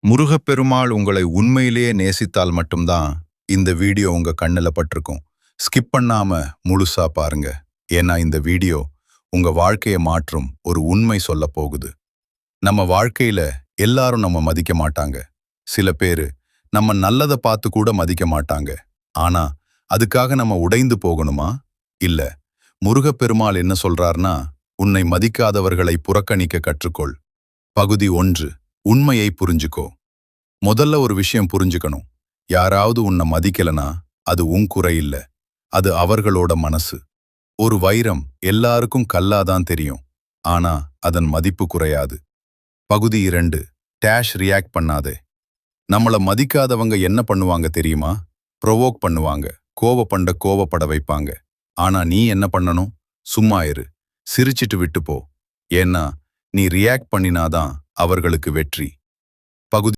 முருகப்பெருமாள் உங்களை உண்மையிலேயே நேசித்தால் மட்டும்தான் இந்த வீடியோ உங்க கண்ணுல பட்டிருக்கும். ஸ்கிப் பண்ணாம முழுசா பாருங்க. ஏன்னா இந்த வீடியோ உங்க வாழ்க்கையை மாற்றும் ஒரு உண்மை சொல்ல போகுது. நம்ம வாழ்க்கையில எல்லாரும் நம்ம மதிக்க மாட்டாங்க. சில பேரு நம்ம நல்லதை பார்த்து கூட மதிக்க மாட்டாங்க. ஆனா அதுக்காக நம்ம உடைந்து போகணுமா? இல்ல. முருகப்பெருமாள் என்ன சொல்றார்னா, உன்னை மதிக்காதவர்களை புறக்கணிக்க கற்றுக்கொள். பகுதி 1. உண்மையை புரிஞ்சுக்கோ. முதல்ல ஒரு விஷயம் புரிஞ்சுக்கணும். யாராவது உன்னை மதிக்கலனா அது உன் குறை இல்ல. அது அவர்களோட மனசு. ஒரு வைரம் எல்லாருக்கும் கல்லாதான் தெரியும். ஆனா அதன் மதிப்பு குறையாது. பகுதி 2. டேஷ் ரியாக்ட் பண்ணாதே. நம்மள மதிக்காதவங்க என்ன பண்ணுவாங்க தெரியுமா? ப்ரொவோக் பண்ணுவாங்க. கோவப்பட வைப்பாங்க. ஆனா நீ என்ன பண்ணணும்? சும்மா இரு. சிரிச்சிட்டு விட்டு போ. ஏன்னா நீ ரியாக்ட் பண்ணினாதான் அவர்களுக்கு வெற்றி. பகுதி